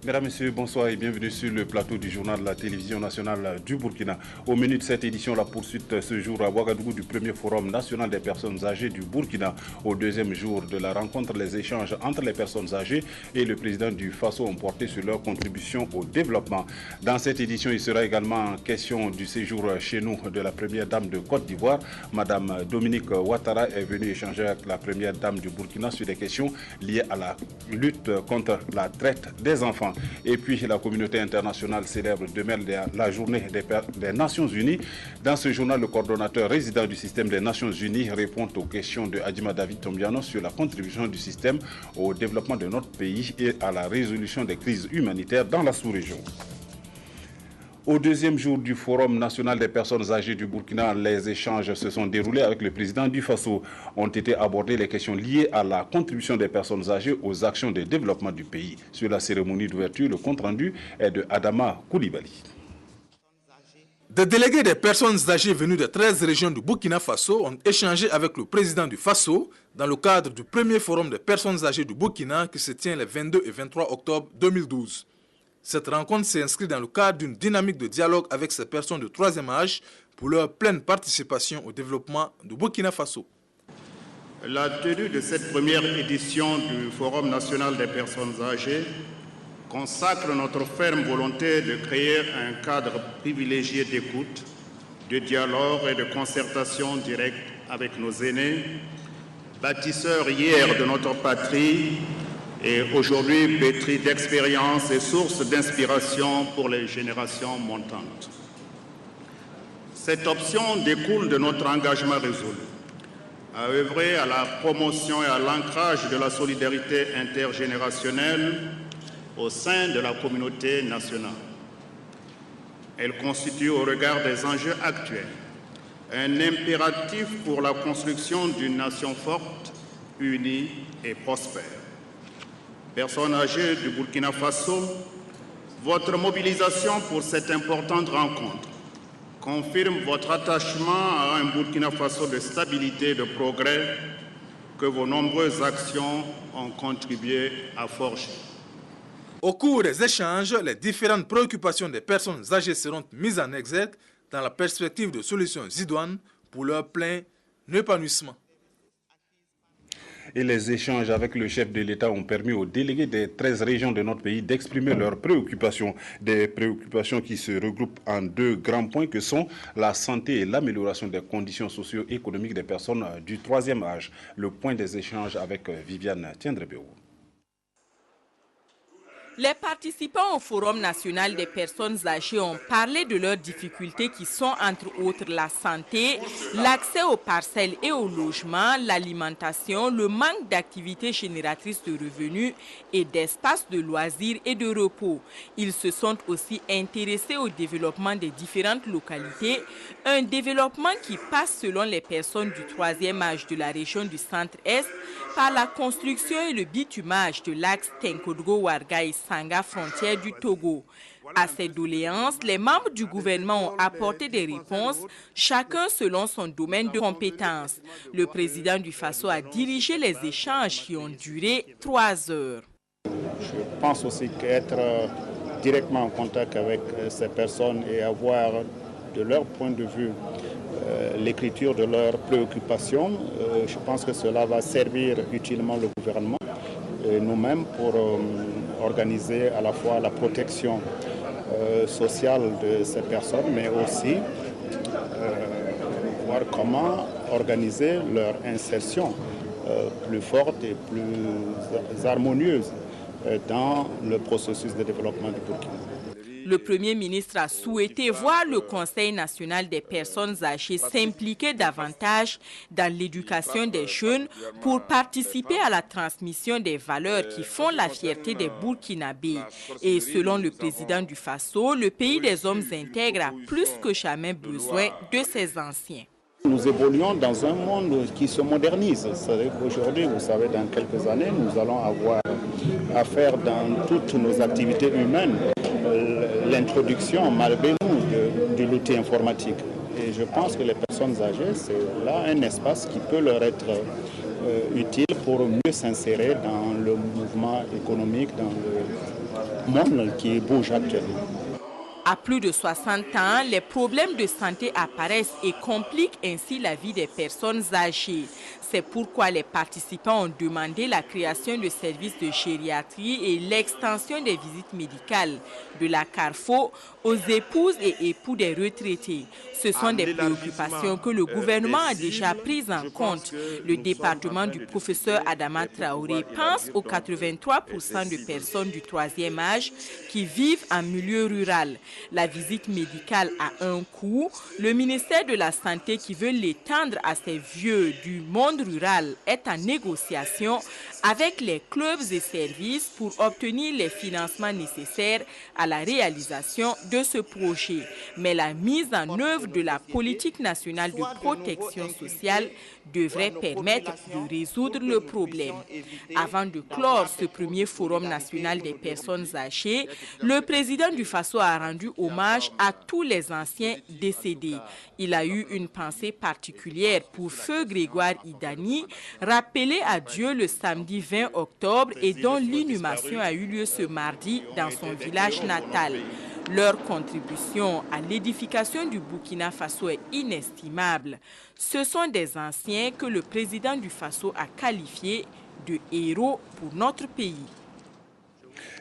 Mesdames, Messieurs, bonsoir et bienvenue sur le plateau du journal de la télévision nationale du Burkina. Au menu de cette édition, la poursuite ce jour à Ouagadougou du premier forum national des personnes âgées du Burkina. Au deuxième jour de la rencontre, les échanges entre les personnes âgées et le président du Faso ont porté sur leur contribution au développement. Dans cette édition, il sera également question du séjour chez nous de la première dame de Côte d'Ivoire. Madame Dominique Ouattara est venue échanger avec la première dame du Burkina sur des questions liées à la lutte contre la traite des enfants. Et puis la communauté internationale célèbre demain la journée des Nations Unies. Dans ce journal, le coordonnateur résident du système des Nations Unies répond aux questions de Adjima David Tombiano sur la contribution du système au développement de notre pays et à la résolution des crises humanitaires dans la sous-région. Au deuxième jour du Forum national des personnes âgées du Burkina, les échanges se sont déroulés avec le président du Faso. Ont été abordées les questions liées à la contribution des personnes âgées aux actions de développement du pays. Sur la cérémonie d'ouverture, le compte-rendu est de Adama Koulibaly. Des délégués des personnes âgées venus de 13 régions du Burkina Faso ont échangé avec le président du Faso dans le cadre du premier Forum des personnes âgées du Burkina qui se tient les 22 et 23 octobre 2012. Cette rencontre s'inscrit dans le cadre d'une dynamique de dialogue avec ces personnes de troisième âge pour leur pleine participation au développement du Burkina Faso. La tenue de cette première édition du Forum national des personnes âgées consacre notre ferme volonté de créer un cadre privilégié d'écoute, de dialogue et de concertation directe avec nos aînés, bâtisseurs hier de notre patrie, et aujourd'hui pétri d'expérience et source d'inspiration pour les générations montantes. Cette option découle de notre engagement résolu à œuvrer à la promotion et à l'ancrage de la solidarité intergénérationnelle au sein de la communauté nationale. Elle constitue, au regard des enjeux actuels, un impératif pour la construction d'une nation forte, unie et prospère. Personnes âgées du Burkina Faso, votre mobilisation pour cette importante rencontre confirme votre attachement à un Burkina Faso de stabilité et de progrès que vos nombreuses actions ont contribué à forger. Au cours des échanges, les différentes préoccupations des personnes âgées seront mises en exergue dans la perspective de solutions idoines pour leur plein épanouissement. Et les échanges avec le chef de l'État ont permis aux délégués des 13 régions de notre pays d'exprimer leurs préoccupations. Des préoccupations qui se regroupent en deux grands points que sont la santé et l'amélioration des conditions socio-économiques des personnes du troisième âge. Le point des échanges avec Viviane Tiendrebeo. Les participants au Forum national des personnes âgées ont parlé de leurs difficultés qui sont entre autres la santé, l'accès aux parcelles et au logement, l'alimentation, le manque d'activités génératrices de revenus et d'espaces de loisirs et de repos. Ils se sont aussi intéressés au développement des différentes localités, un développement qui passe selon les personnes du troisième âge de la région du centre-est par la construction et le bitumage de l'axe Tenkodgo-Ouargla-Sanga, frontière du Togo. À ces doléances, les membres du gouvernement ont apporté des réponses, chacun selon son domaine de compétence. Le président du Faso a dirigé les échanges qui ont duré 3 heures. Je pense aussi qu'être directement en contact avec ces personnes et avoir de leur point de vue l'écriture de leurs préoccupations, je pense que cela va servir utilement le gouvernement et nous-mêmes pour organiser à la fois la protection sociale de ces personnes, mais aussi voir comment organiser leur insertion plus forte et plus harmonieuse dans le processus de développement du Burkina. Le Premier ministre a souhaité voir le Conseil national des personnes âgées s'impliquer davantage dans l'éducation des jeunes pour participer à la transmission des valeurs qui font la fierté des Burkinabés. Et selon le président du Faso, le pays des hommes intègres a plus que jamais besoin de ses anciens. Nous évoluons dans un monde qui se modernise. C'est-à-dire qu'aujourd'hui, vous savez, dans quelques années, nous allons avoir à faire dans toutes nos activités humaines l'introduction, malgré nous, de l'outil informatique. Et je pense que les personnes âgées, c'est là un espace qui peut leur être utile pour mieux s'insérer dans le mouvement économique, monde qui bouge actuellement. À plus de 60 ans, les problèmes de santé apparaissent et compliquent ainsi la vie des personnes âgées. C'est pourquoi les participants ont demandé la création de services de gériatrie et l'extension des visites médicales de la CARFO aux épouses et époux des retraités. Ce sont des préoccupations que le gouvernement a déjà prises en compte. Le département du professeur Adama Traoré pense aux 83% de personnes du troisième âge qui vivent en milieu rural. La visite médicale a un coût. Le ministère de la Santé, qui veut l'étendre à ces vieux du monde rural, est en négociation avec les clubs et services pour obtenir les financements nécessaires à la réalisation de ce projet. Mais la mise en œuvre de la politique nationale de protection sociale devrait permettre de résoudre le problème. Avant de clore ce premier forum national des personnes âgées, le président du Faso a rendu hommage à tous les anciens décédés. Il a eu une pensée particulière pour Feu Grégoire Idani, rappelé à Dieu le samedi 20 octobre et dont l'inhumation a eu lieu ce mardi dans son village natal. Leur contribution à l'édification du Burkina Faso est inestimable. Ce sont des anciens que le président du Faso a qualifiés de héros pour notre pays.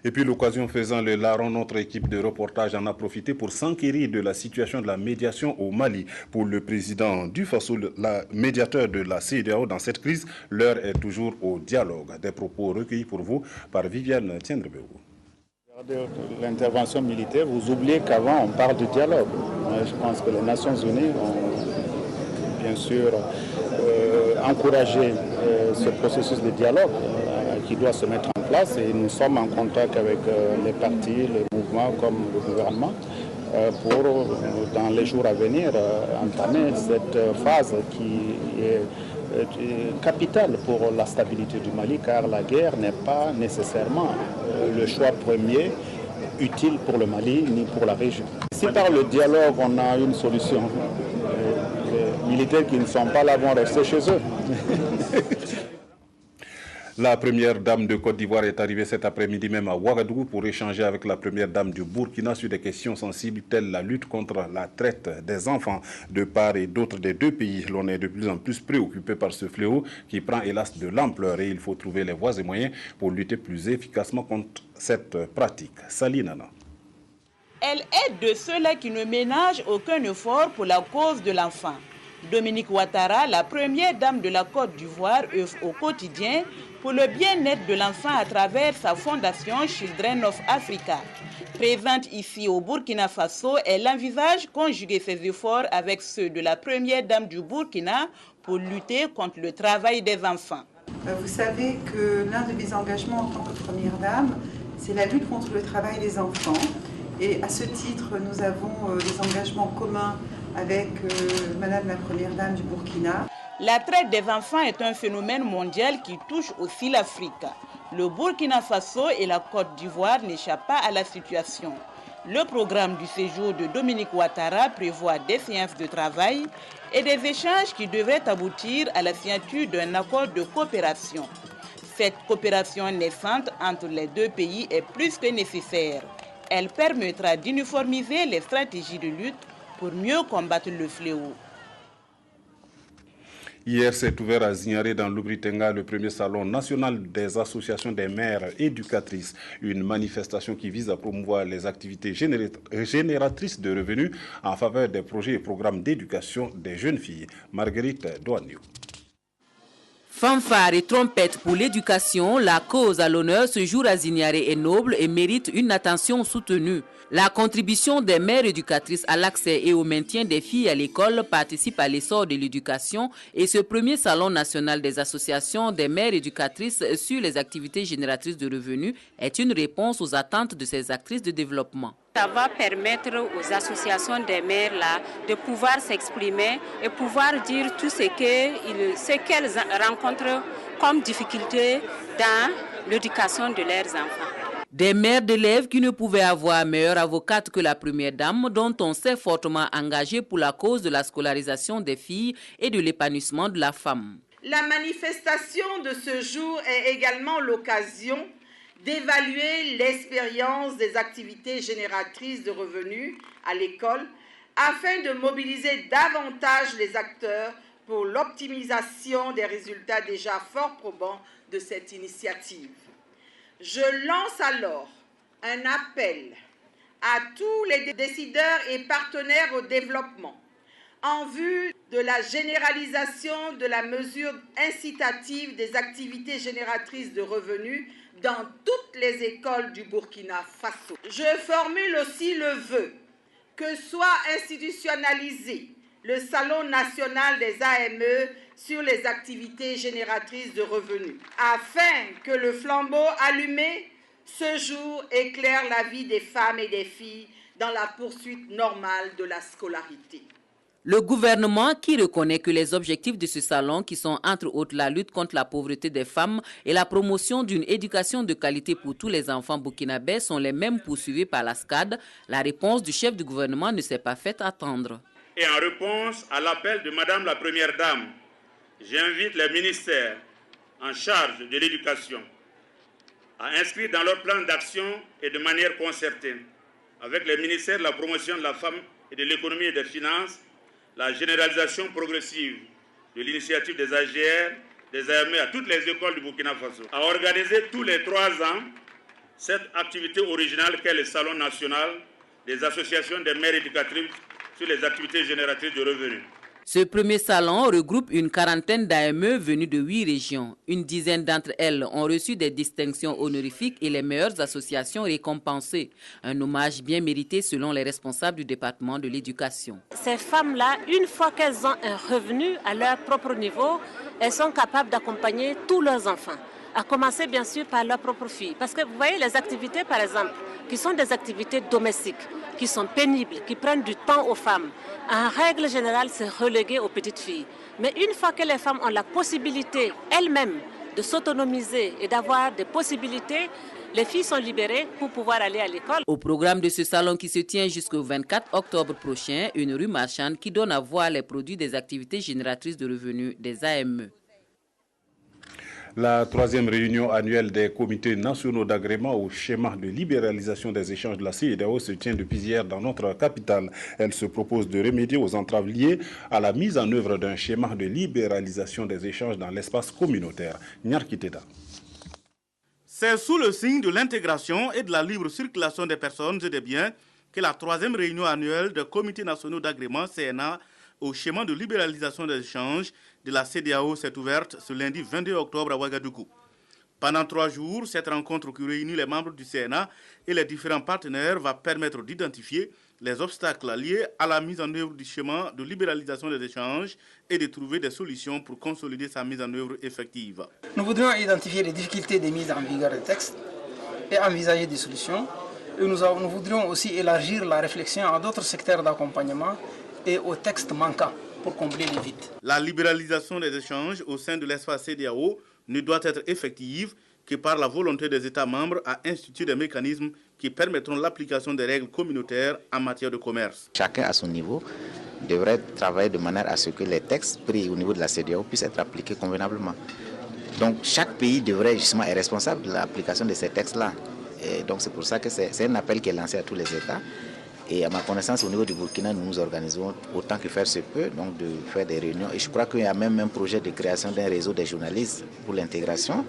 Et puis l'occasion faisant le larron, notre équipe de reportage en a profité pour s'enquérir de la situation de la médiation au Mali. Pour le président du Faso, le médiateur de la CEDEAO dans cette crise, l'heure est toujours au dialogue. Des propos recueillis pour vous par Viviane Tiendrebego. L'intervention militaire, vous oubliez qu'avant on parle de dialogue. Je pense que les Nations Unies ont bien sûr encouragé ce processus de dialogue qui doit se mettre en place et nous sommes en contact avec les partis, les mouvements comme le gouvernement pour dans les jours à venir entamer cette phase qui est capitale pour la stabilité du Mali, car la guerre n'est pas nécessairement le choix premier utile pour le Mali ni pour la région. Si par le dialogue on a une solution, les militaires qui ne sont pas là vont rester chez eux. La première dame de Côte d'Ivoire est arrivée cet après-midi même à Ouagadougou pour échanger avec la première dame du Burkina sur des questions sensibles telles la lutte contre la traite des enfants de part et d'autre des deux pays. L'on est de plus en plus préoccupé par ce fléau qui prend hélas de l'ampleur et il faut trouver les voies et moyens pour lutter plus efficacement contre cette pratique. Sali Nana. Elle est de ceux-là qui ne ménagent aucun effort pour la cause de l'enfant. Dominique Ouattara, la première dame de la Côte d'Ivoire, œuvre au quotidien pour le bien-être de l'enfant à travers sa fondation Children of Africa. Présente ici au Burkina Faso, elle envisage conjuguer ses efforts avec ceux de la première dame du Burkina pour lutter contre le travail des enfants. Vous savez que l'un de mes engagements en tant que première dame, c'est la lutte contre le travail des enfants. Et à ce titre, nous avons des engagements communs avec Madame la Première Dame du Burkina. La traite des enfants est un phénomène mondial qui touche aussi l'Afrique. Le Burkina Faso et la Côte d'Ivoire n'échappent pas à la situation. Le programme du séjour de Dominique Ouattara prévoit des séances de travail et des échanges qui devraient aboutir à la signature d'un accord de coopération. Cette coopération naissante entre les deux pays est plus que nécessaire. Elle permettra d'uniformiser les stratégies de lutte pour mieux combattre le fléau. Hier s'est ouvert à Zignaré dans l'Oubri-Tenga le premier salon national des associations des mères éducatrices. Une manifestation qui vise à promouvoir les activités génératrices de revenus en faveur des projets et programmes d'éducation des jeunes filles. Marguerite Douaniou. Fanfare et trompette pour l'éducation, la cause à l'honneur ce jour à Zignaré est noble et mérite une attention soutenue. La contribution des mères éducatrices à l'accès et au maintien des filles à l'école participe à l'essor de l'éducation et ce premier salon national des associations des mères éducatrices sur les activités génératrices de revenus est une réponse aux attentes de ces actrices de développement. Ça va permettre aux associations des mères là de pouvoir s'exprimer et pouvoir dire tout ce qu'elles rencontrent comme difficulté dans l'éducation de leurs enfants. Des mères d'élèves qui ne pouvaient avoir meilleure avocate que la première dame, dont on s'est fortement engagé pour la cause de la scolarisation des filles et de l'épanouissement de la femme. La manifestation de ce jour est également l'occasion d'évaluer l'expérience des activités génératrices de revenus à l'école afin de mobiliser davantage les acteurs pour l'optimisation des résultats déjà fort probants de cette initiative. Je lance alors un appel à tous les décideurs et partenaires au développement en vue de la généralisation de la mesure incitative des activités génératrices de revenus dans toutes les écoles du Burkina Faso. Je formule aussi le vœu que soit institutionnalisé le Salon national des AME sur les activités génératrices de revenus, afin que le flambeau allumé ce jour éclaire la vie des femmes et des filles dans la poursuite normale de la scolarité. Le gouvernement, qui reconnaît que les objectifs de ce salon, qui sont entre autres la lutte contre la pauvreté des femmes et la promotion d'une éducation de qualité pour tous les enfants burkinabés, sont les mêmes poursuivis par la SCAD, la réponse du chef du gouvernement ne s'est pas faite attendre. Et en réponse à l'appel de Madame la Première Dame, j'invite les ministères en charge de l'éducation à inscrire dans leur plan d'action et de manière concertée avec les ministères de la promotion de la femme et de l'économie et des finances la généralisation progressive de l'initiative des AGR, des AME à toutes les écoles du Burkina Faso, à organiser tous les 3 ans cette activité originale qu'est le Salon national des associations des mères éducatrices sur les activités génératrices de revenus. Ce premier salon regroupe une quarantaine d'AME venus de 8 régions. Une dizaine d'entre elles ont reçu des distinctions honorifiques et les meilleures associations récompensées. Un hommage bien mérité selon les responsables du département de l'éducation. Ces femmes-là, une fois qu'elles ont un revenu à leur propre niveau, elles sont capables d'accompagner tous leurs enfants. À commencer bien sûr par leurs propres filles. Parce que vous voyez les activités par exemple, qui sont des activités domestiques, qui sont pénibles, qui prennent du temps aux femmes. En règle générale, c'est relégué aux petites filles. Mais une fois que les femmes ont la possibilité elles-mêmes de s'autonomiser et d'avoir des possibilités, les filles sont libérées pour pouvoir aller à l'école. Au programme de ce salon qui se tient jusqu'au 24 octobre prochain, une rue marchande qui donne à voir les produits des activités génératrices de revenus des AME. La 3e réunion annuelle des comités nationaux d'agrément au schéma de libéralisation des échanges de la CEDEAO se tient depuis hier dans notre capitale. Elle se propose de remédier aux entraves liées à la mise en œuvre d'un schéma de libéralisation des échanges dans l'espace communautaire. Nyarkiteda. C'est sous le signe de l'intégration et de la libre circulation des personnes et des biens que la 3e réunion annuelle des comités nationaux d'agrément CNA au schéma de libéralisation des échanges de la CEDEAO s'est ouverte ce lundi 22 octobre à Ouagadougou. Pendant 3 jours, cette rencontre qui réunit les membres du CNA et les différents partenaires va permettre d'identifier les obstacles liés à la mise en œuvre du schéma de libéralisation des échanges et de trouver des solutions pour consolider sa mise en œuvre effective. Nous voudrions identifier les difficultés des mises en vigueur des textes et envisager des solutions. Et nous voudrions aussi élargir la réflexion à d'autres secteurs d'accompagnement et aux textes manquants pour combler les vides. La libéralisation des échanges au sein de l'espace CEDEAO ne doit être effective que par la volonté des États membres à instituer des mécanismes qui permettront l'application des règles communautaires en matière de commerce. Chacun à son niveau devrait travailler de manière à ce que les textes pris au niveau de la CEDEAO puissent être appliqués convenablement. Donc chaque pays devrait justement être responsable de l'application de ces textes-là. Et donc c'est pour ça que c'est un appel qui est lancé à tous les États. Et à ma connaissance, au niveau du Burkina, nous nous organisons autant que faire se peut, donc de faire des réunions. Et je crois qu'il y a même un projet de création d'un réseau des journalistes pour l'intégration.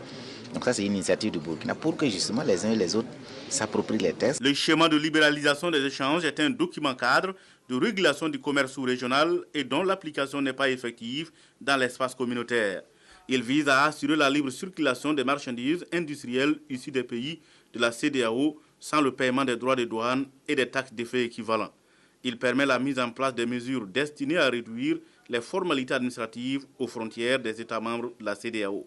Donc ça, c'est une initiative du Burkina pour que justement les uns et les autres s'approprient les textes. Le schéma de libéralisation des échanges est un document cadre de régulation du commerce sous-régional et dont l'application n'est pas effective dans l'espace communautaire. Il vise à assurer la libre circulation des marchandises industrielles issues des pays de la CEDEAO sans le paiement des droits de douane et des taxes d'effet équivalents. Il permet la mise en place des mesures destinées à réduire les formalités administratives aux frontières des États membres de la CEDEAO.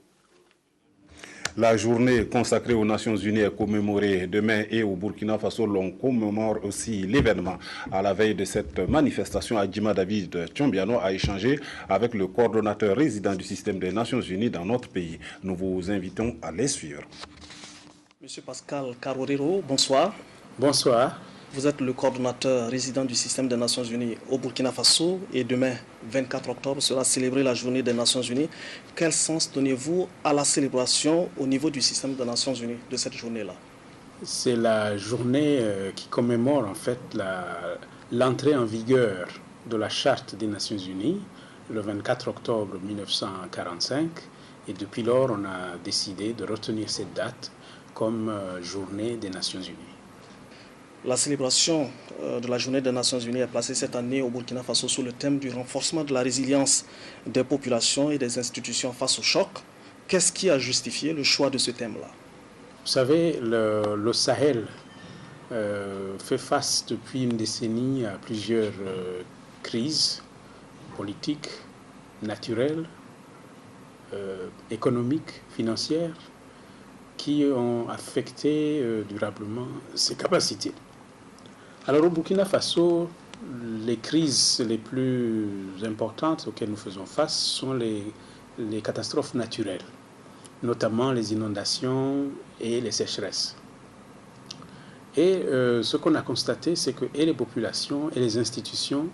La journée consacrée aux Nations Unies est commémorée demain et au Burkina Faso, l'on commémore aussi l'événement. À la veille de cette manifestation, Adjima David Tchombiano a échangé avec le coordonnateur résident du système des Nations Unies dans notre pays. Nous vous invitons à les suivre. Monsieur Pascal Karorero, bonsoir. Bonsoir. Vous êtes le coordonnateur résident du système des Nations Unies au Burkina Faso et demain, 24 octobre, sera célébrée la journée des Nations Unies. Quel sens donnez-vous à la célébration au niveau du système des Nations Unies de cette journée-là? C'est la journée qui commémore en fait l'entrée en vigueur de la Charte des Nations Unies le 24 octobre 1945 et depuis lors on a décidé de retenir cette date comme journée des Nations Unies. La célébration de la journée des Nations Unies est placée cette année au Burkina Faso sous le thème du renforcement de la résilience des populations et des institutions face au choc. Qu'est-ce qui a justifié le choix de ce thème-là? Vous savez, le Sahel fait face depuis une décennie à plusieurs crises politiques, naturelles, économiques, financières, qui ont affecté durablement ses capacités. Alors au Burkina Faso, les crises les plus importantes auxquelles nous faisons face sont les catastrophes naturelles, notamment les inondations et les sécheresses. Et ce qu'on a constaté, c'est que et les populations et les institutions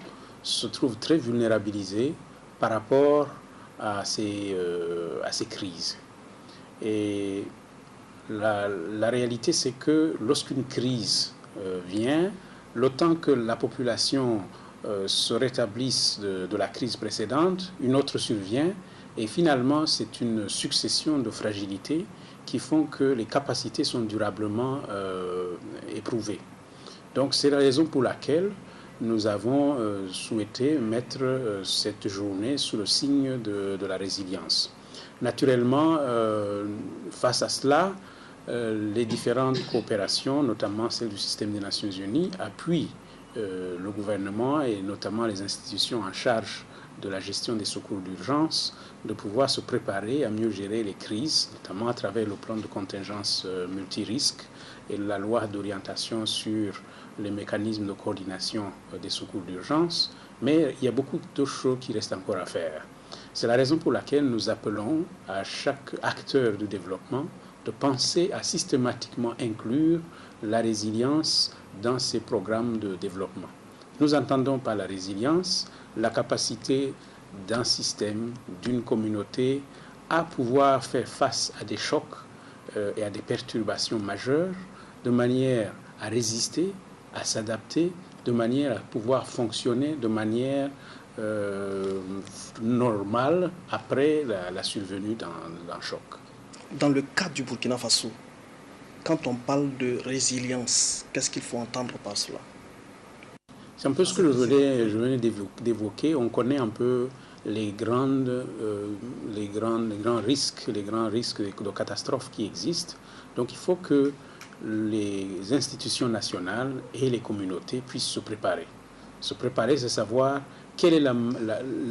se trouvent très vulnérabilisées par rapport à ces crises. Et la réalité, c'est que lorsqu'une crise vient, le temps que la population se rétablisse de la crise précédente, une autre survient et finalement c'est une succession de fragilités qui font que les capacités sont durablement éprouvées. Donc c'est la raison pour laquelle nous avons souhaité mettre cette journée sous le signe de la résilience. Naturellement, face à cela, les différentes coopérations, notamment celle du système des Nations Unies, appuient le gouvernement et notamment les institutions en charge de la gestion des secours d'urgence, de pouvoir se préparer à mieux gérer les crises, notamment à travers le plan de contingence multirisque et la loi d'orientation sur les mécanismes de coordination des secours d'urgence. Mais il y a beaucoup d'autres choses qui restent encore à faire. C'est la raison pour laquelle nous appelons à chaque acteur du développement de penser à systématiquement inclure la résilience dans ces programmes de développement. Nous entendons par la résilience la capacité d'un système, d'une communauté à pouvoir faire face à des chocs et à des perturbations majeures de manière à résister, à s'adapter, de manière à pouvoir fonctionner de manière normale après la survenue d'un choc. Dans le cadre du Burkina Faso, quand on parle de résilience, qu'est-ce qu'il faut entendre par cela? C'est un peu ce que je venais d'évoquer. On connaît un peu les grands risques de catastrophes qui existent. Donc il faut que les institutions nationales et les communautés puissent se préparer. Se préparer, c'est savoir quelle est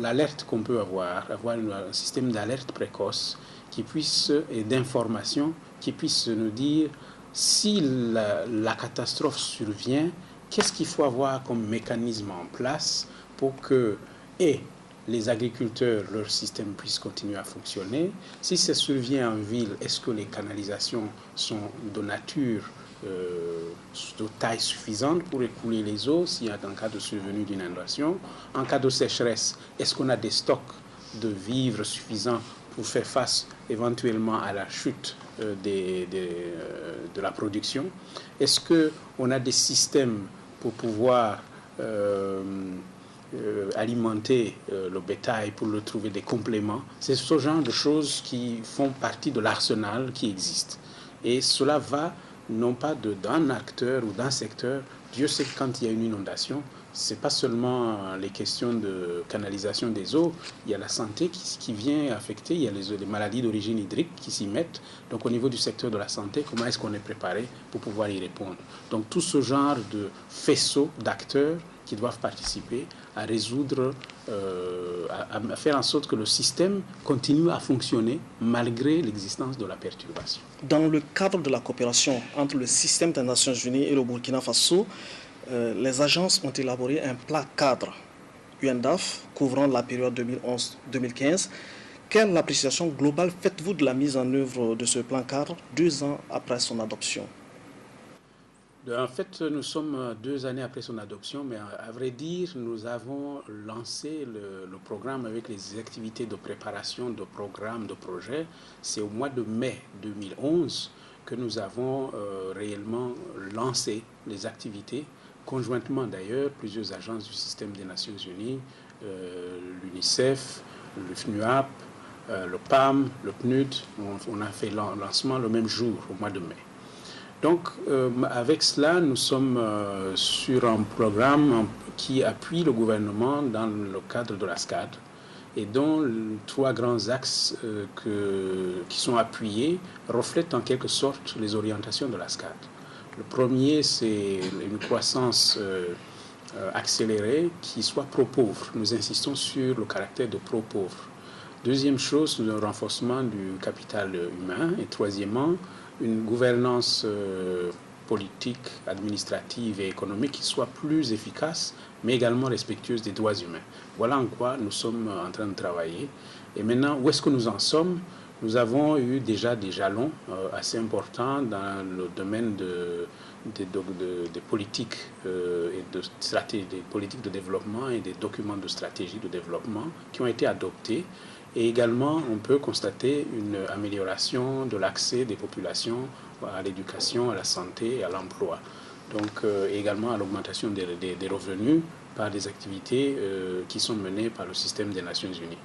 l'alerte qu'on peut avoir un système d'alerte précoce qui puisse, et d'information, qui puisse nous dire si la catastrophe survient, qu'est-ce qu'il faut avoir comme mécanisme en place pour que les agriculteurs, leur système puisse continuer à fonctionner. Si ça survient en ville, est-ce que les canalisations sont de nature, de taille suffisante pour écouler les eaux s'il y a un cas de survenue d'une inondation? En cas de sécheresse, est-ce qu'on a des stocks de vivres suffisants pour faire face éventuellement à la chute de la production? Est-ce qu'on a des systèmes pour pouvoir alimenter le bétail, pour le trouver des compléments? C'est ce genre de choses qui font partie de l'arsenal qui existe. Et cela va non pas d'un acteur ou d'un secteur. Dieu sait que quand il y a une inondation, ce n'est pas seulement les questions de canalisation des eaux, il y a la santé qui vient affecter, il y a les maladies d'origine hydrique qui s'y mettent. Donc au niveau du secteur de la santé, comment est-ce qu'on est préparé pour pouvoir y répondre? Donc tout ce genre de faisceau d'acteurs qui doivent participer à résoudre, à faire en sorte que le système continue à fonctionner malgré l'existence de la perturbation. Dans le cadre de la coopération entre le système des Nations Unies et le Burkina Faso, les agences ont élaboré un plan cadre UNDAF couvrant la période 2011-2015. Quelle appréciation globale faites-vous de la mise en œuvre de ce plan cadre 2 ans après son adoption? En fait, nous sommes 2 années après son adoption, mais à vrai dire, nous avons lancé le programme avec les activités de préparation de programmes, de projets. C'est au mois de mai 2011 que nous avons réellement lancé les activités, conjointement d'ailleurs, plusieurs agences du système des Nations Unies, l'UNICEF, le FNUAP, le PAM, le PNUD. On a fait le lancement le même jour, au mois de mai. Donc, avec cela, nous sommes sur un programme qui appuie le gouvernement dans le cadre de la SCAD et dont 3 grands axes qui sont appuyés reflètent en quelque sorte les orientations de la SCAD. Le premier, c'est une croissance accélérée qui soit pro-pauvre. Nous insistons sur le caractère de pro-pauvre. Deuxième chose, le renforcement du capital humain. Et troisièmement, une gouvernance politique, administrative et économique qui soit plus efficace, mais également respectueuse des droits humains. Voilà en quoi nous sommes en train de travailler. Et maintenant, où est-ce que nous en sommes? Nous avons eu déjà des jalons assez importants dans le domaine des politiques et de stratégie, des politiques de développement et des documents de stratégie de développement qui ont été adoptés. Et également, on peut constater une amélioration de l'accès des populations à l'éducation, à la santé et à l'emploi. Donc, également à l'augmentation des revenus par des activités qui sont menées par le système des Nations Unies.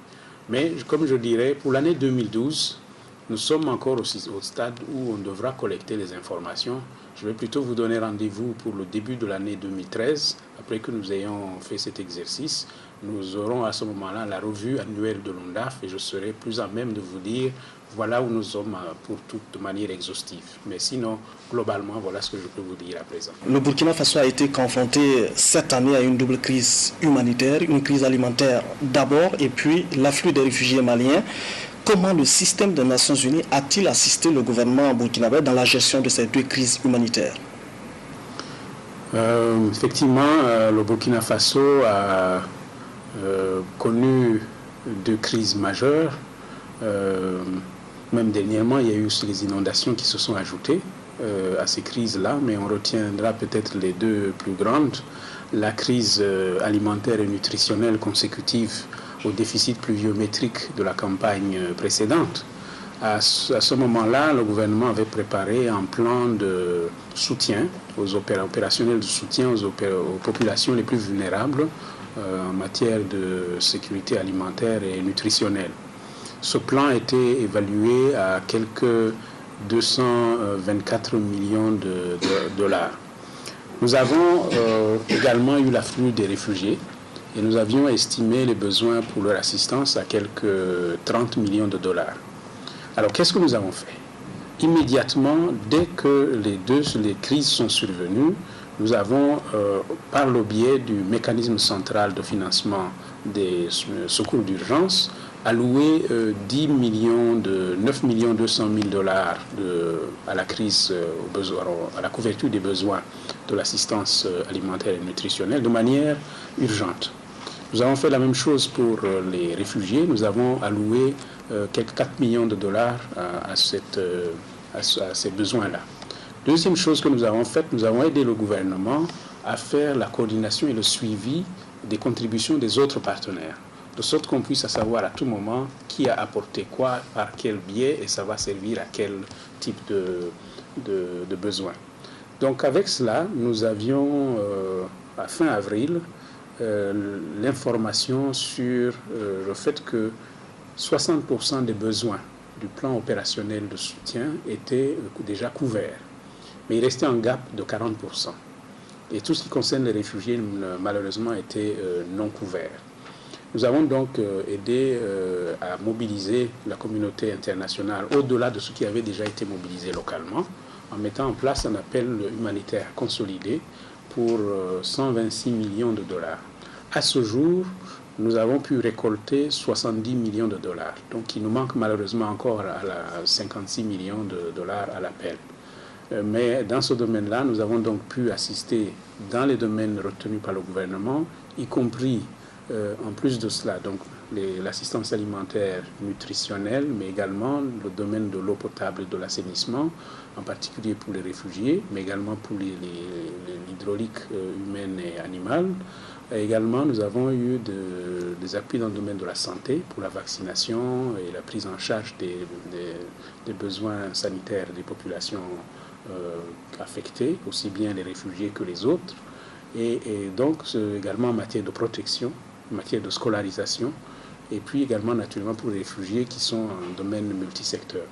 Mais, comme je dirais, pour l'année 2012, nous sommes encore au stade où on devra collecter les informations. Je vais plutôt vous donner rendez-vous pour le début de l'année 2013, après que nous ayons fait cet exercice. Nous aurons à ce moment-là la revue annuelle de l'ONDAF et je serai plus à même de vous dire voilà où nous sommes pour toute manière exhaustive. Mais sinon, globalement, voilà ce que je peux vous dire à présent. Le Burkina Faso a été confronté cette année à une double crise humanitaire, une crise alimentaire d'abord et puis l'afflux des réfugiés maliens. Comment le système des Nations Unies a-t-il assisté le gouvernement burkinabé dans la gestion de ces 2 crises humanitaires? Effectivement, le Burkina Faso a connu 2 crises majeures. Même dernièrement, il y a eu aussi les inondations qui se sont ajoutées à ces crises-là, mais on retiendra peut-être les 2 plus grandes. La crise alimentaire et nutritionnelle consécutive au déficit pluviométrique de la campagne précédente. À ce moment-là, le gouvernement avait préparé un plan de soutien, opérationnel de soutien aux populations les plus vulnérables en matière de sécurité alimentaire et nutritionnelle. Ce plan a été évalué à quelques 224 millions de dollars. Nous avons également eu l'afflux des réfugiés et nous avions estimé les besoins pour leur assistance à quelques 30 millions de dollars. Alors, qu'est-ce que nous avons fait? Immédiatement, dès que les crises sont survenues, nous avons, par le biais du mécanisme central de financement des secours d'urgence, alloué 9 200 000 dollars à la crise, à la couverture des besoins de l'assistance alimentaire et nutritionnelle de manière urgente. Nous avons fait la même chose pour les réfugiés. Nous avons alloué quelques 4 millions de dollars à ces besoins-là. Deuxième chose que nous avons faite, nous avons aidé le gouvernement à faire la coordination et le suivi des contributions des autres partenaires, de sorte qu'on puisse savoir à tout moment qui a apporté quoi, par quel biais, et ça va servir à quel type de besoin. Donc avec cela, nous avions, à fin avril, l'information sur le fait que 60% des besoins du plan opérationnel de soutien étaient déjà couverts. Mais il restait un gap de 40%. Et tout ce qui concerne les réfugiés, malheureusement, était non couvert. Nous avons donc aidé à mobiliser la communauté internationale au-delà de ce qui avait déjà été mobilisé localement, en mettant en place un appel humanitaire consolidé pour 126 millions de dollars. À ce jour, nous avons pu récolter 70 millions de dollars. Donc il nous manque malheureusement encore à 56 millions de dollars à l'appel. Mais dans ce domaine-là, nous avons donc pu assister dans les domaines retenus par le gouvernement, y compris en plus de cela, donc l'assistance alimentaire nutritionnelle, mais également le domaine de l'eau potable et de l'assainissement, en particulier pour les réfugiés, mais également pour l'hydraulique humaine et animale. Et également, nous avons eu des appuis dans le domaine de la santé pour la vaccination et la prise en charge des besoins sanitaires des populations affectées, aussi bien les réfugiés que les autres. Et donc, également en matière de protection, en matière de scolarisation, et puis également naturellement pour les réfugiés qui sont en domaine multisecteur.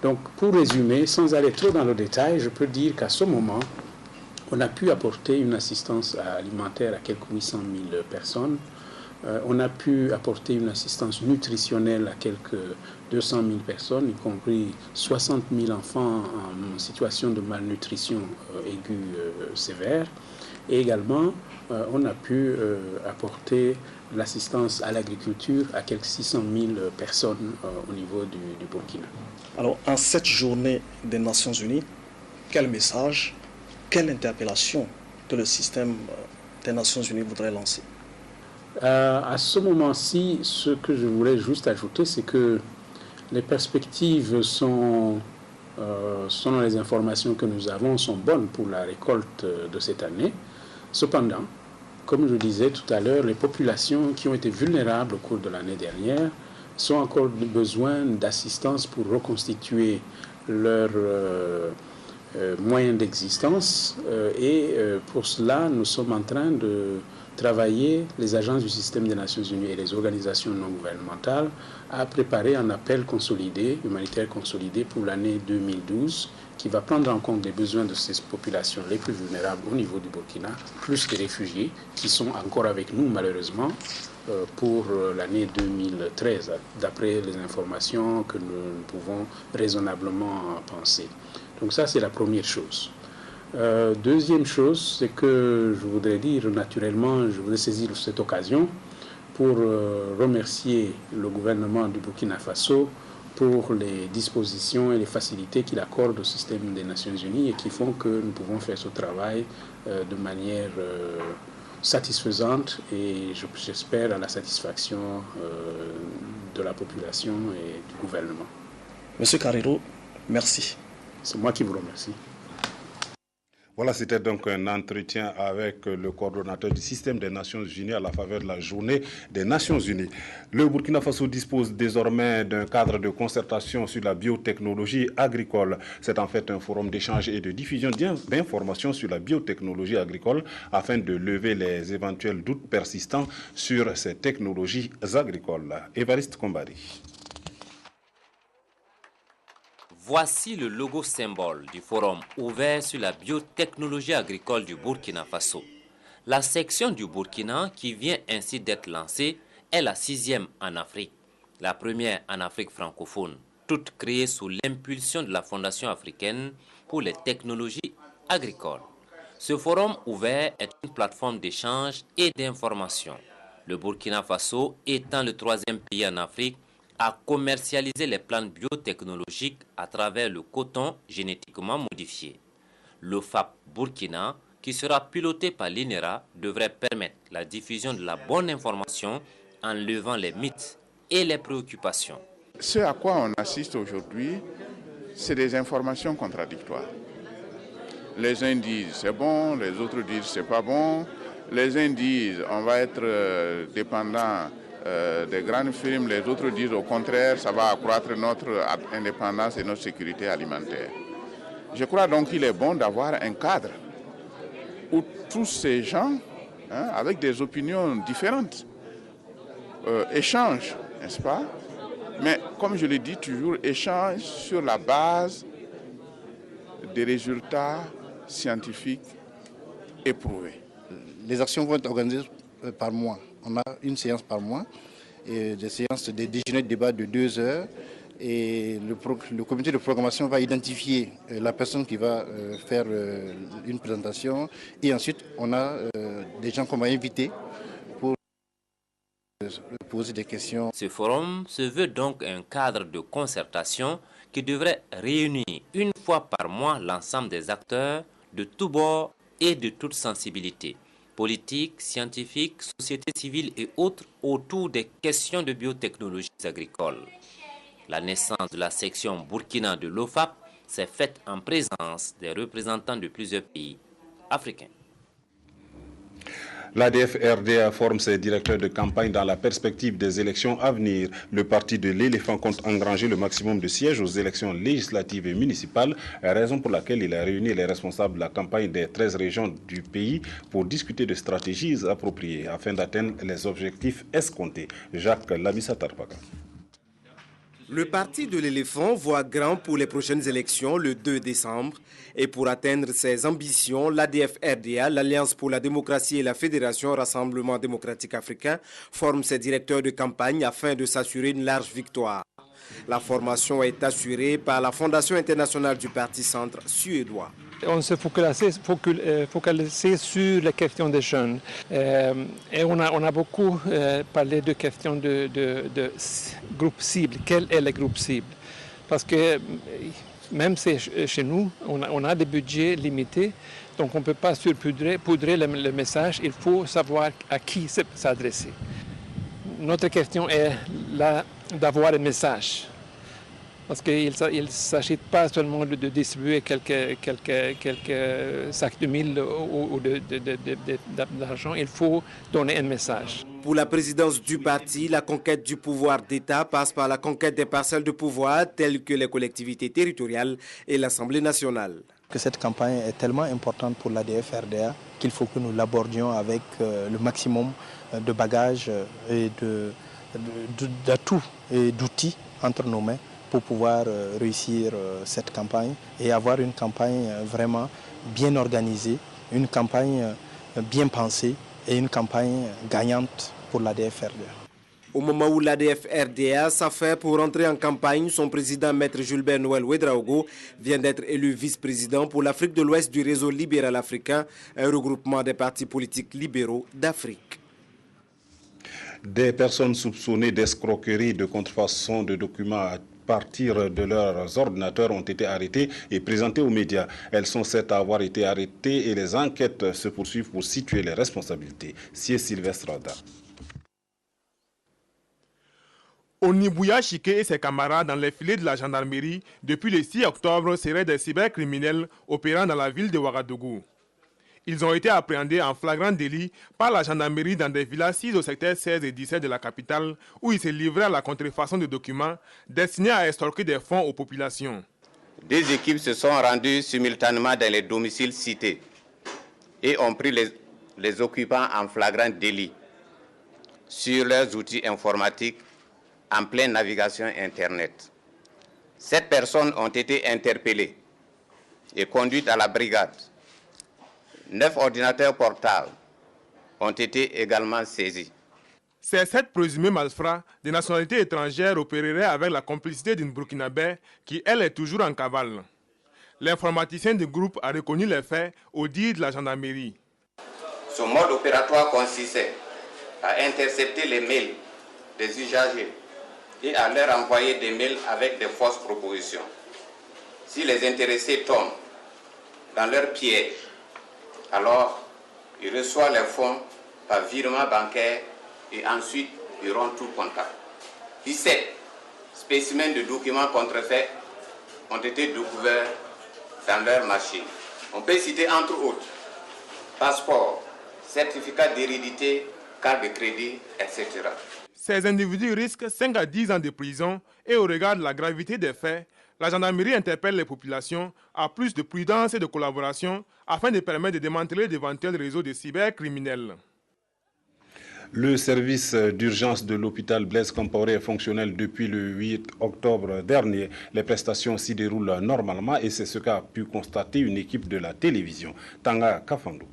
Donc, pour résumer, sans aller trop dans le détail, je peux dire qu'à ce moment, on a pu apporter une assistance alimentaire à quelques 800 000 personnes. On a pu apporter une assistance nutritionnelle à quelques 200 000 personnes, y compris 60 000 enfants en situation de malnutrition aiguë sévère. Et également, on a pu apporter l'assistance à l'agriculture à quelques 600 000 personnes au niveau du Burkina. Alors, en cette journée des Nations Unies, quel message, quelle interpellation que le système des Nations Unies voudrait lancer? À ce moment-ci, ce que je voulais juste ajouter, c'est que les perspectives sont, selon les informations que nous avons, sont bonnes pour la récolte de cette année. Cependant, comme je disais tout à l'heure, les populations qui ont été vulnérables au cours de l'année dernière sont encore besoin d'assistance pour reconstituer leurs moyens d'existence. Et pour cela, nous sommes en train de travailler, les agences du système des Nations Unies et les organisations non gouvernementales, à préparer un appel consolidé, humanitaire consolidé pour l'année 2012, qui va prendre en compte les besoins de ces populations les plus vulnérables au niveau du Burkina, plus des réfugiés qui sont encore avec nous malheureusement pour l'année 2013, d'après les informations que nous pouvons raisonnablement penser. Donc ça, c'est la première chose. Deuxième chose, c'est que je voudrais dire, naturellement, je voudrais saisir cette occasion pour remercier le gouvernement du Burkina Faso pour les dispositions et les facilités qu'il accorde au système des Nations Unies et qui font que nous pouvons faire ce travail de manière satisfaisante et j'espère à la satisfaction de la population et du gouvernement. Monsieur Carrero, merci. C'est moi qui vous remercie. Voilà, c'était donc un entretien avec le coordonnateur du système des Nations Unies à la faveur de la journée des Nations Unies. Le Burkina Faso dispose désormais d'un cadre de concertation sur la biotechnologie agricole. C'est en fait un forum d'échange et de diffusion d'informations sur la biotechnologie agricole afin de lever les éventuels doutes persistants sur ces technologies agricoles. Évariste Kombari. Voici le logo symbole du forum ouvert sur la biotechnologie agricole du Burkina Faso. La section du Burkina qui vient ainsi d'être lancée est la 6e en Afrique, la première en Afrique francophone, toute créée sous l'impulsion de la Fondation africaine pour les technologies agricoles. Ce forum ouvert est une plateforme d'échange et d'information. Le Burkina Faso étant le 3e pays en Afrique à commercialiser les plantes biotechnologiques à travers le coton génétiquement modifié. Le FAP Burkina, qui sera piloté par l'INERA, devrait permettre la diffusion de la bonne information en levant les mythes et les préoccupations. Ce à quoi on assiste aujourd'hui, c'est des informations contradictoires. Les uns disent c'est bon, les autres disent c'est pas bon. Les uns disent on va être dépendant des grandes firmes, les autres disent au contraire, ça va accroître notre indépendance et notre sécurité alimentaire. Je crois donc qu'il est bon d'avoir un cadre où tous ces gens, avec des opinions différentes, échangent, n'est-ce pas? Mais comme je le dis toujours, échangent sur la base des résultats scientifiques éprouvés. Les actions vont être organisées par mois. On a une séance par mois, et des séances de déjeuner de débat de 2 heures. Et le comité de programmation va identifier la personne qui va faire une présentation. Et ensuite, on a des gens qu'on va inviter pour poser des questions. Ce forum se veut donc un cadre de concertation qui devrait réunir une fois par mois l'ensemble des acteurs de tous bords et de toute sensibilité politiques, scientifiques, sociétés civiles et autres autour des questions de biotechnologies agricoles. La naissance de la section Burkina de l'OFAP s'est faite en présence des représentants de plusieurs pays africains. L'ADF-RDA forme ses directeurs de campagne dans la perspective des élections à venir. Le parti de l'éléphant compte engranger le maximum de sièges aux élections législatives et municipales, raison pour laquelle il a réuni les responsables de la campagne des 13 régions du pays pour discuter de stratégies appropriées afin d'atteindre les objectifs escomptés. Jacques Lamissa-Tarpaka. Le parti de l'éléphant voit grand pour les prochaines élections le 2 décembre. Et pour atteindre ses ambitions, l'ADF-RDA, l'Alliance pour la démocratie et la Fédération Rassemblement démocratique africain, forme ses directeurs de campagne afin de s'assurer une large victoire. La formation est assurée par la Fondation internationale du Parti centre suédois. On se focalisait sur les questions des jeunes. Et on a beaucoup parlé de questions de groupes cibles. Quel est le groupe cible? Parce que même chez nous, on a des budgets limités, donc on ne peut pas poudrer le message. Il faut savoir à qui s'adresser. Notre question est d'avoir un message. Parce qu'il ne s'agit pas seulement de distribuer quelques sacs de mille ou d'argent, il faut donner un message. Pour la présidence du parti, la conquête du pouvoir d'État passe par la conquête des parcelles de pouvoir telles que les collectivités territoriales et l'Assemblée nationale. Cette campagne est tellement importante pour l'ADF-RDA qu'il faut que nous l'abordions avec le maximum de bagages et d'atouts et d'outils entre nos mains pour pouvoir réussir cette campagne et avoir une campagne vraiment bien organisée, une campagne bien pensée et une campagne gagnante pour l'ADF-RDA. Au moment où l'ADF-RDA s'affaire pour entrer en campagne, son président, Maître Gilbert Noël Ouédraogo, vient d'être élu vice-président pour l'Afrique de l'Ouest du réseau libéral africain, un regroupement des partis politiques libéraux d'Afrique. Des personnes soupçonnées d'escroquerie, de contrefaçon de documents à partir de leurs ordinateurs ont été arrêtées et présentées aux médias. Elles sont 7 à avoir été arrêtées et les enquêtes se poursuivent pour situer les responsabilités. C'est Sylvestre Rada. Onibouya Chike et ses camarades dans les filets de la gendarmerie depuis le 6 octobre seraient des cybercriminels opérant dans la ville de Ouagadougou. Ils ont été appréhendés en flagrant délit par la gendarmerie dans des villas 6 au secteur 16 et 17 de la capitale où ils se livraient à la contrefaçon de documents destinés à estorquer des fonds aux populations. 2 équipes se sont rendues simultanément dans les domiciles cités et ont pris les occupants en flagrant délit sur leurs outils informatiques en pleine navigation Internet. 7 personnes ont été interpellées et conduites à la brigade. 9 ordinateurs portables ont été également saisis. Ces 7 présumés malfrats de nationalité étrangère opéreraient avec la complicité d'une Burkinabé qui, elle, est toujours en cavale. L'informaticien du groupe a reconnu les faits au dire de la gendarmerie. Son mode opératoire consistait à intercepter les mails des usagers et à leur envoyer des mails avec des fausses propositions. Si les intéressés tombent dans leur piège, alors ils reçoivent les fonds par virement bancaire et ensuite ils rendent tout contact. 17 spécimens de documents contrefaits ont été découverts dans leur machine. On peut citer entre autres passeport, certificat d'hérédité, carte de crédit, etc. Ces individus risquent 5 à 10 ans de prison et au regard de la gravité des faits, la gendarmerie interpelle les populations à plus de prudence et de collaboration afin de permettre de démanteler d'éventuels réseaux de cybercriminels. Le service d'urgence de l'hôpital Blaise Compaoré est fonctionnel depuis le 8 octobre dernier. Les prestations s'y déroulent normalement et c'est ce qu'a pu constater une équipe de la télévision. Tanga Kafandou.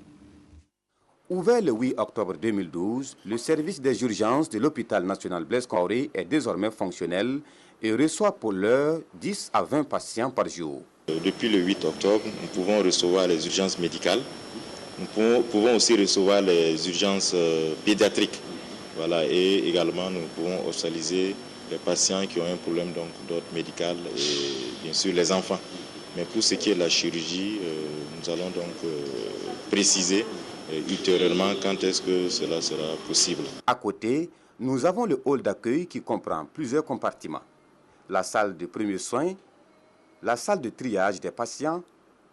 Ouvert le 8 octobre 2012, le service des urgences de l'hôpital national Blaise Compaoré est désormais fonctionnel et reçoit pour l'heure 10 à 20 patients par jour. Depuis le 8 octobre, nous pouvons recevoir les urgences médicales. Nous pouvons aussi recevoir les urgences pédiatriques. Voilà, et également, nous pouvons hospitaliser les patients qui ont un problème d'ordre médical et bien sûr les enfants. Mais pour ce qui est de la chirurgie, nous allons donc préciser ultérieurement quand est-ce que cela sera possible. À côté, nous avons le hall d'accueil qui comprend plusieurs compartiments. La salle de premiers soins, la salle de triage des patients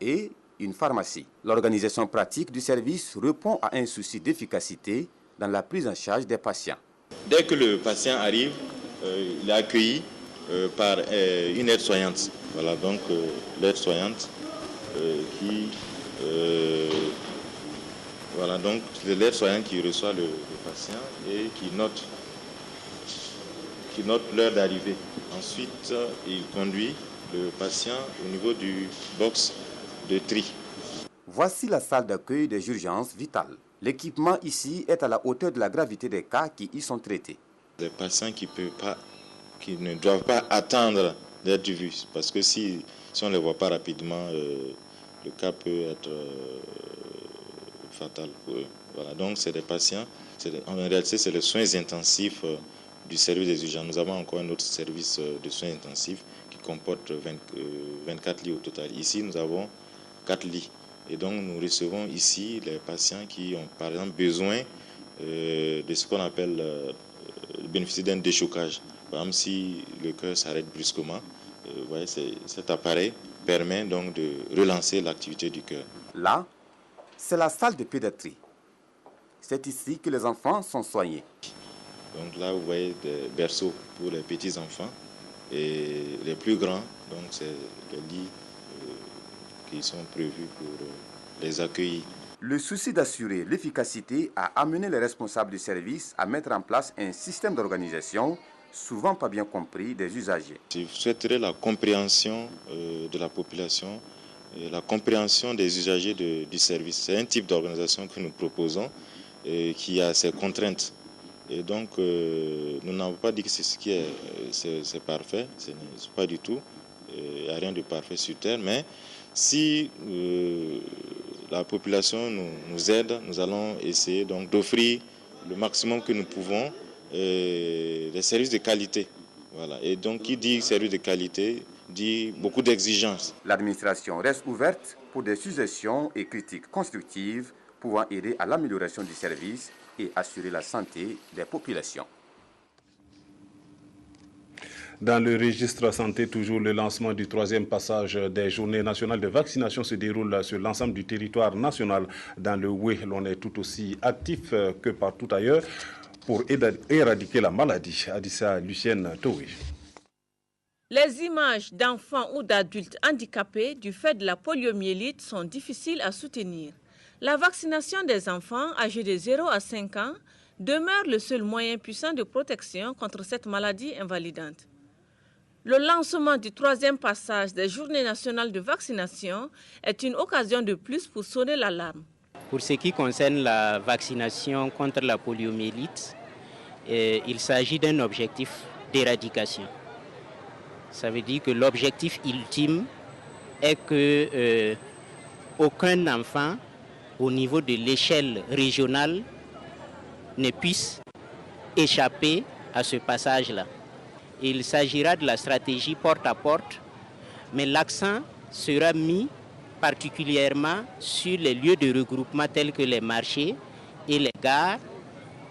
et une pharmacie. L'organisation pratique du service répond à un souci d'efficacité dans la prise en charge des patients. Dès que le patient arrive, il est accueilli par une aide-soignante. Voilà, donc l'aide-soignante qui... voilà, donc c'est l'aide-soignante qui reçoit le patient et qui note l'heure d'arrivée. Ensuite, il conduit le patient au niveau du box de tri. Voici la salle d'accueil des urgences vitales. L'équipement ici est à la hauteur de la gravité des cas qui y sont traités. Des patients qui ne doivent pas attendre d'être vus, parce que si on ne les voit pas rapidement, le cas peut être fatal pour eux. Voilà, donc c'est des patients, en réalité c'est les soins intensifs du service des urgences. Nous avons encore un autre service de soins intensifs qui comporte 24 lits au total. Ici, nous avons 4 lits. Et donc, nous recevons ici les patients qui ont, par exemple, besoin de ce qu'on appelle bénéficier d'un déchocage. Par exemple, si le cœur s'arrête brusquement, cet appareil permet donc de relancer l'activité du cœur. Là, c'est la salle de pédiatrie. C'est ici que les enfants sont soignés. Donc là, vous voyez des berceaux pour les petits-enfants et les plus grands, donc c'est les lits qui sont prévus pour les accueillir. Le souci d'assurer l'efficacité a amené les responsables du service à mettre en place un système d'organisation souvent pas bien compris des usagers. Je souhaiterais la compréhension de la population, et la compréhension des usagers du service. C'est un type d'organisation que nous proposons qui a ses contraintes. Et donc, nous n'avons pas dit que c'est parfait, ce n'est pas du tout. Il n'y a rien de parfait sur Terre, mais si la population nous aide, nous allons essayer donc d'offrir le maximum que nous pouvons des services de qualité. Voilà. Et donc, qui dit service de qualité dit beaucoup d'exigences. L'administration reste ouverte pour des suggestions et critiques constructives pouvant aider à l'amélioration du service et assurer la santé des populations. Dans le registre santé, toujours le lancement du 3e passage des journées nationales de vaccination se déroule sur l'ensemble du territoire national. Dans le Oué, l'on est tout aussi actif que partout ailleurs pour éradiquer la maladie. Adissa Lucienne Touri. Les images d'enfants ou d'adultes handicapés du fait de la poliomyélite sont difficiles à soutenir. La vaccination des enfants âgés de 0 à 5 ans demeure le seul moyen puissant de protection contre cette maladie invalidante. Le lancement du 3e passage des journées nationales de vaccination est une occasion de plus pour sonner l'alarme. Pour ce qui concerne la vaccination contre la poliomyélite, il s'agit d'un objectif d'éradication. Ça veut dire que l'objectif ultime est que aucun enfant au niveau de l'échelle régionale ne puisse échapper à ce passage-là. Il s'agira de la stratégie porte à porte, mais l'accent sera mis particulièrement sur les lieux de regroupement tels que les marchés et les gares,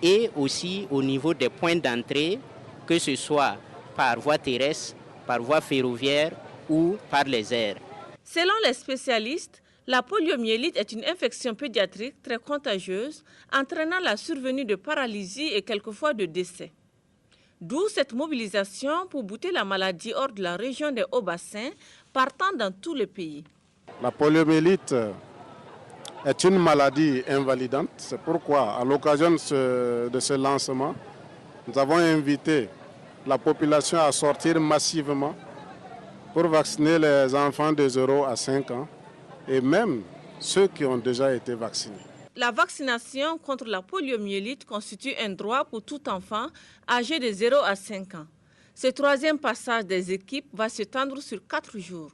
et aussi au niveau des points d'entrée, que ce soit par voie terrestre, par voie ferroviaire ou par les airs. Selon les spécialistes, la poliomyélite est une infection pédiatrique très contagieuse, entraînant la survenue de paralysie et quelquefois de décès. D'où cette mobilisation pour bouter la maladie hors de la région des Hauts-Bassins, partant dans tout le pays. La poliomyélite est une maladie invalidante. C'est pourquoi, à l'occasion de ce lancement, nous avons invité la population à sortir massivement pour vacciner les enfants de 0 à 5 ans et même ceux qui ont déjà été vaccinés. La vaccination contre la poliomyélite constitue un droit pour tout enfant âgé de 0 à 5 ans. Ce 3e passage des équipes va s'étendre sur 4 jours.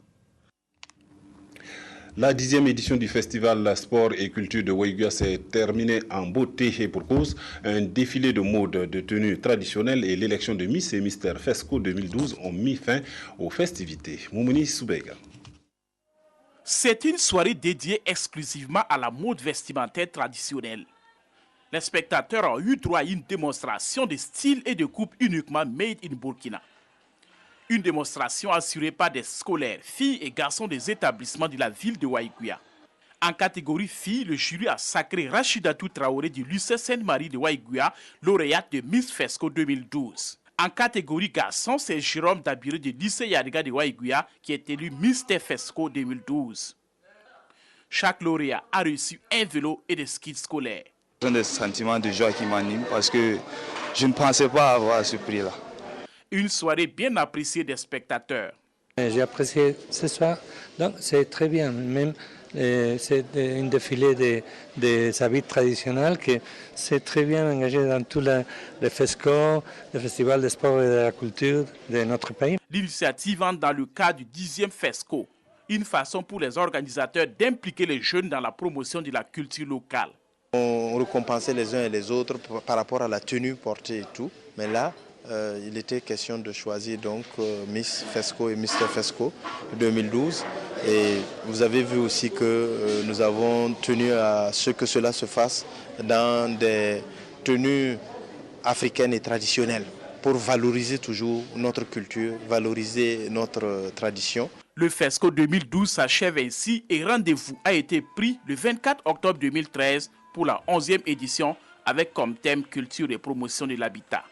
La 10e édition du Festival Sport et Culture de Ouéguia s'est terminée en beauté et pour cause. Un défilé de mode de tenues traditionnelles et l'élection de Miss et Mister Fesco 2012 ont mis fin aux festivités. Moumouni Soubega. C'est une soirée dédiée exclusivement à la mode vestimentaire traditionnelle. Les spectateurs ont eu droit à une démonstration de style et de coupe uniquement made in Burkina. Une démonstration assurée par des scolaires, filles et garçons des établissements de la ville de Waïguia. En catégorie filles, le jury a sacré Rachidatou Traoré du lycée Sainte-Marie de Waïguia, lauréate de Miss Fesco 2012. En catégorie garçons, c'est Jérôme Dabiré du lycée Yadiga de Waïguia qui est élu Mister Fesco 2012. Chaque lauréat a reçu un vélo et des skis scolaires. J'ai des sentiments de joie qui m'animent parce que je ne pensais pas avoir ce prix-là. Une soirée bien appréciée des spectateurs. J'ai apprécié ce soir, donc c'est très bien. Même c'est un défilé des habits traditionnels que c'est très bien engagé dans tous les FESCO, le Festival des sports et de la culture de notre pays. L'initiative entre dans le cadre du 10e FESCO, une façon pour les organisateurs d'impliquer les jeunes dans la promotion de la culture locale. On récompensait les uns et les autres par rapport à la tenue portée et tout, mais là, il était question de choisir donc Miss Fesco et Mister Fesco 2012. Et vous avez vu aussi que nous avons tenu à ce que cela se fasse dans des tenues africaines et traditionnelles pour valoriser toujours notre culture, valoriser notre tradition. Le Fesco 2012 s'achève ainsi et rendez-vous a été pris le 24 octobre 2013 pour la 11e édition avec comme thème culture et promotion de l'habitat.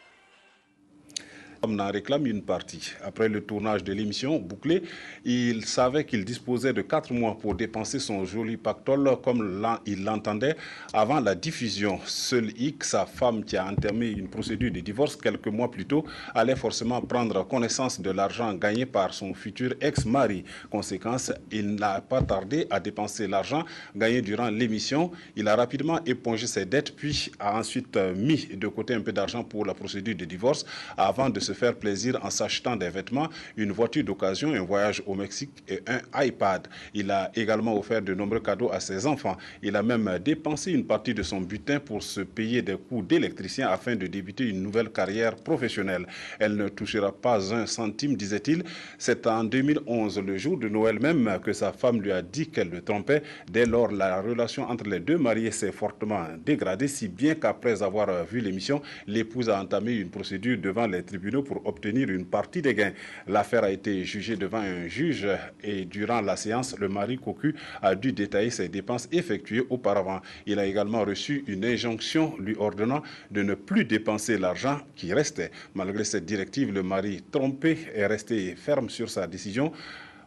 On en réclame une partie. Après le tournage de l'émission bouclée, il savait qu'il disposait de 4 mois pour dépenser son joli pactole comme il l'entendait avant la diffusion. Seul X, sa femme qui a entamé une procédure de divorce quelques mois plus tôt, allait forcément prendre connaissance de l'argent gagné par son futur ex-mari. Conséquence, il n'a pas tardé à dépenser l'argent gagné durant l'émission. Il a rapidement épongé ses dettes puis a ensuite mis de côté un peu d'argent pour la procédure de divorce avant de se faire plaisir en s'achetant des vêtements, une voiture d'occasion, un voyage au Mexique et un iPad. Il a également offert de nombreux cadeaux à ses enfants. Il a même dépensé une partie de son butin pour se payer des coûts d'électricien afin de débuter une nouvelle carrière professionnelle. Elle ne touchera pas un centime, disait-il. C'est en 2011, le jour de Noël même, que sa femme lui a dit qu'elle le trompait. Dès lors, la relation entre les deux mariés s'est fortement dégradée, si bien qu'après avoir vu l'émission, l'épouse a entamé une procédure devant les tribunaux pour obtenir une partie des gains. L'affaire a été jugée devant un juge et durant la séance, le mari cocu a dû détailler ses dépenses effectuées auparavant. Il a également reçu une injonction lui ordonnant de ne plus dépenser l'argent qui restait. Malgré cette directive, le mari trompé est resté ferme sur sa décision.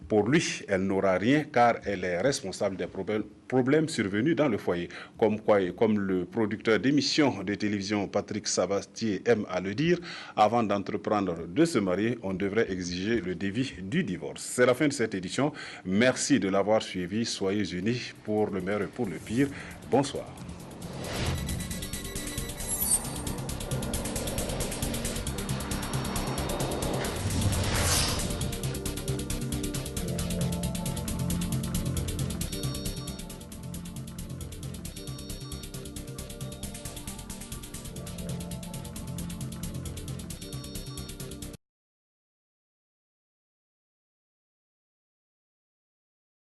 Pour lui, elle n'aura rien car elle est responsable des problèmes survenus dans le foyer. Comme quoi, et comme le producteur d'émissions de télévision Patrick Sabatier aime à le dire, avant d'entreprendre de se marier, on devrait exiger le débit du divorce. C'est la fin de cette édition. Merci de l'avoir suivi. Soyez unis pour le meilleur et pour le pire. Bonsoir.